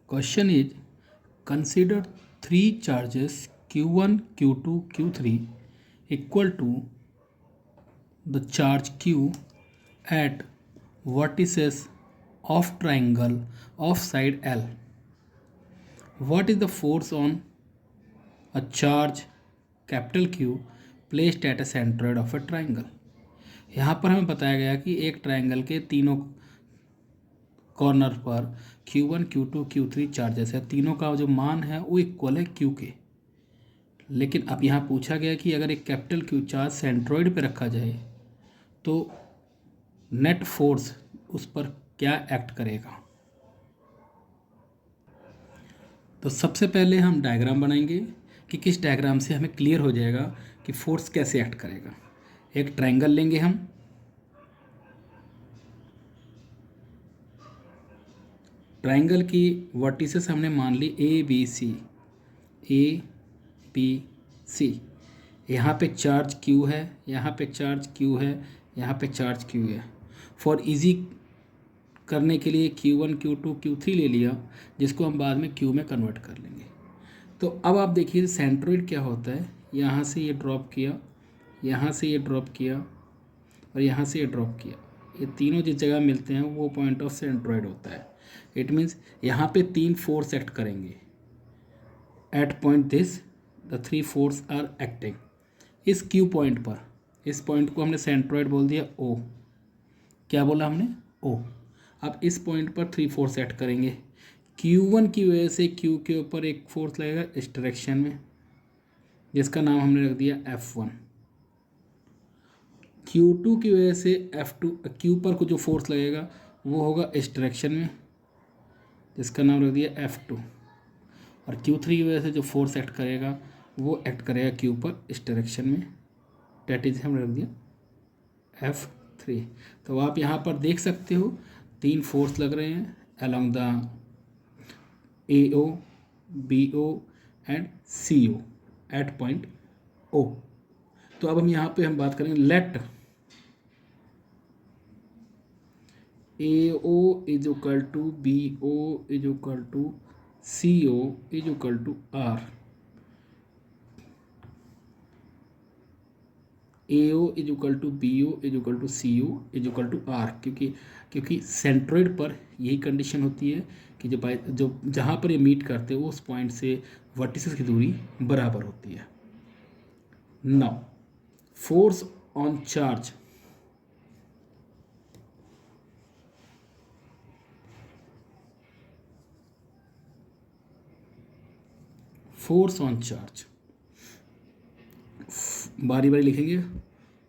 Question is, consider three charges q1, q2, q3 equal to the charge q at vertices of triangle of side L. What is the force on a charge capital Q placed at a centroid of a triangle? यहाँ पर हमें बताया गया कि एक triangle के तीनों corner पर Q1, Q2, Q3 चार्जेस है। तीनों का जो मान है वो इक्वल है Q के। लेकिन अब यहाँ पूछा गया कि अगर एक कैपिटल Q चार्ज सेंट्रॉइड पे रखा जाए तो नेट फोर्स उस पर क्या एक्ट करेगा। तो सबसे पहले हम डायग्राम बनाएंगे कि किस डायग्राम से हमें क्लियर हो जाएगा कि फोर्स कैसे एक्ट करेगा। एक ट्रायंगल लेंगे हम, ट्रायंगल की वर्टिसेस हमने मान ली ए बी सी। यहाँ पे चार्ज Q है, यहाँ पे चार्ज Q है, यहाँ पे चार्ज Q है। फॉर इजी करने के लिए Q1, Q2, Q3 ले लिया, जिसको हम बाद में Q में कन्वर्ट कर लेंगे। तो अब आप देखिए सेंट्रोइड क्या होता है। यहाँ से ये ड्रॉप किया, यहाँ से ये ड्रॉप किया और यहाँ से ये ड्रॉप किया। ये तीनों जिस जगह मिलते हैं वो पॉइंट ऑफ सेंट्रोइड होता है। इट मीन्स यहाँ पे तीन फोर्स एक्ट करेंगे। At point this the three forces are acting. इस Q पॉइंट पर, इस पॉइंट को हमने सेंट्रोइड बोल दिया O। क्या बोला हमने? O। अब इस पॉइंट पर थ्री फोर्स एक्ट करेंगे। Q1 की वजह से Q के ऊपर एक फोर्स लगेगा इस डायरेक्शन में, जिसका नाम हमने रख दिया F1। Q2 की वजह से F2 Q पर को जो फोर्स लगेगा वो होगा इस डायरेक्शन में, जिसका नाम रख दिया F2। और Q3 की वजह से जो फोर्स एक्ट करेगा वो एक्ट करेगा Q पर इस डायरेक्शन में, डेट इज हमने रख दिया F3। तो आप यहाँ पर देख सकते हो तीन फोर्स लग रहे हैं along the AO, BO and CO at point O। तो अब हम यहाँ पे हम बात करेंगे let AO is equal to BO is equal to CO is equal to R। AO is equal to BO is equal to CO is equal to R, क्योंकि centroid पर यही कंडीशन होती है कि जो जहाँ पर ये मीट करते हैं उस पॉइंट से वर्टिसेस की दूरी बराबर होती है। Now force on charge, force on charge बारी बारी लिखेंगे।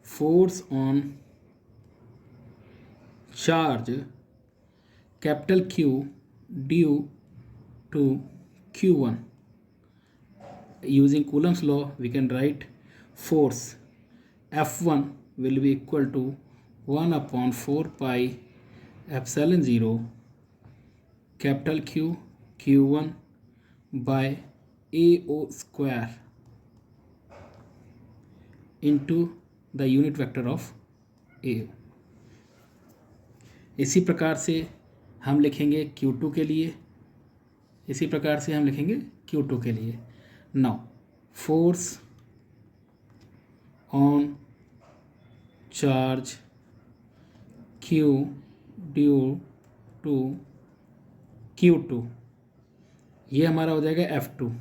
Force on charge capital Q due to Q1। Using Coulomb's law we can write force F1 will be equal to 1 upon 4 pi epsilon 0 capital Q Q1 by AO square into the unit vector of AO। इसी प्रकार से हम लिखेंगे Q2 के लिए, इसी प्रकार से हम लिखेंगे Q2 के लिए। Now force on charge Q due to Q2, ये हमारा हो जाएगा F2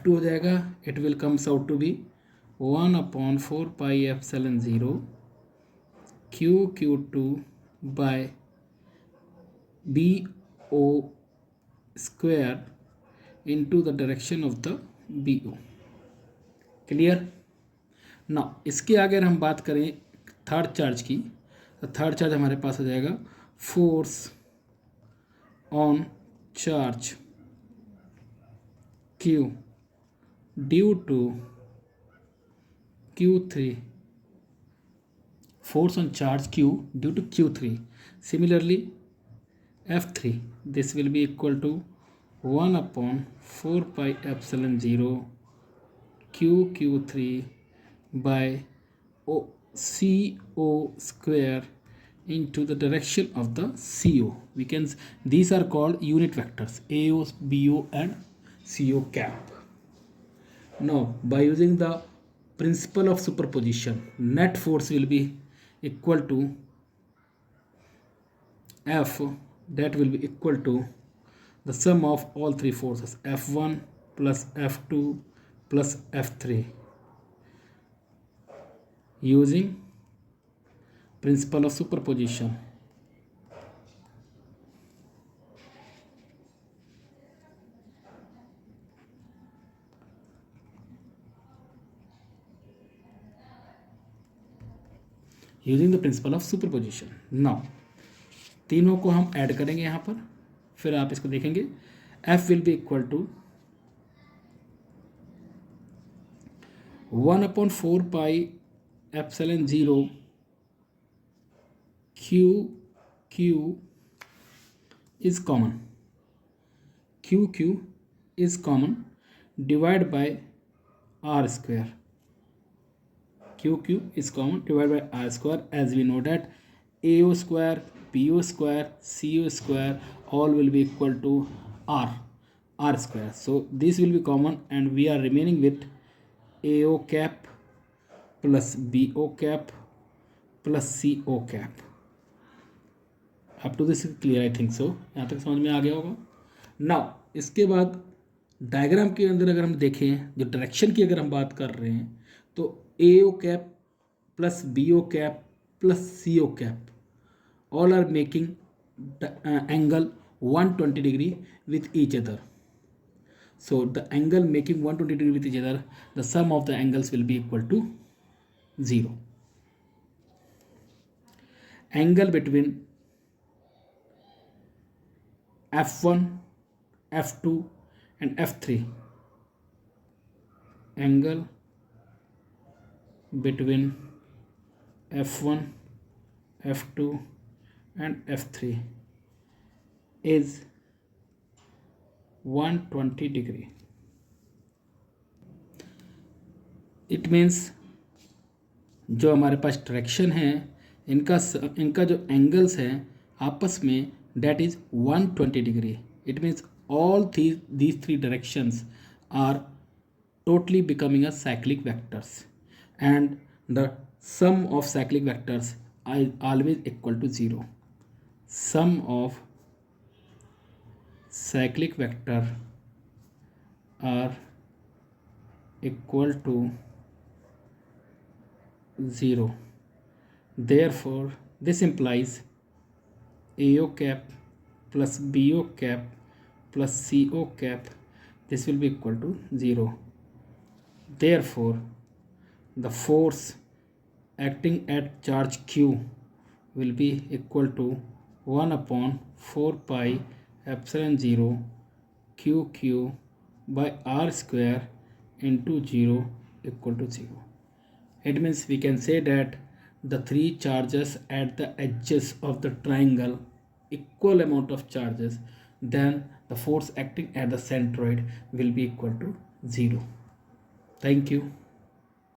हो जाएगा। It will comes out to be 1 upon 4 pi epsilon 0 Q2 by BO square into the direction of the BO। Clear. ना इसके आगे हम बात करें थर्ड चार्ज की, तो थर्ड चार्ज हमारे पास हो जाएगा force on charge Q due to Q3, force on charge Q due to Q3. Similarly F3, this will be equal to 1 upon 4 pi epsilon 0 Q3 by CO square into the direction of the CO. These are called unit vectors AO, BO and CO cap. Now by using the principle of superposition, net force will be equal to F, that will be equal to the sum of all three forces, F1 plus F2 plus F3, using principle of superposition. Using the principle of superposition. Now तीनों को हम add करेंगे यहाँ पर, फिर आप इसको देखेंगे. F will be equal to 1/4 pi epsilon 0 Q is common. Q is common, divided by R square. Q is common divided by R square, as we know that AO square, BO square, CO square all will be equal to R square. So this will be common and we are remaining with AO cap plus BO cap plus CO cap. Up to this clear, I think so. यहाँ तक समझ में आ गया होगा. Now इसके बाद diagram के अंदर अगर हम देखें, जो डायरेक्शन की अगर हम बात कर रहे हैं, तो AO cap plus BO cap plus CO cap all are making angle 120 degree with each other. So the angle making 120 degree with each other, the sum of the angles will be equal to 0. Angle between F1, F2 and F3. Angle between F1, F2 and F3 is 120 degree. It means जो हमारे पास direction है, इनका जो angles हैं आपस में, that is 120 degree. It means all these three directions are totally becoming a cyclic vectors, and the sum of cyclic vectors is always equal to 0. Sum of cyclic vector are equal to 0. Therefore this implies AO cap plus BO cap plus CO cap, this will be equal to 0. Therefore the force acting at charge Q will be equal to 1/4 pi epsilon 0 QQ by R square into 0 equal to 0. It means we can say that the three charges at the edges of the triangle, equal amount of charges, then the force acting at the centroid will be equal to 0. Thank you.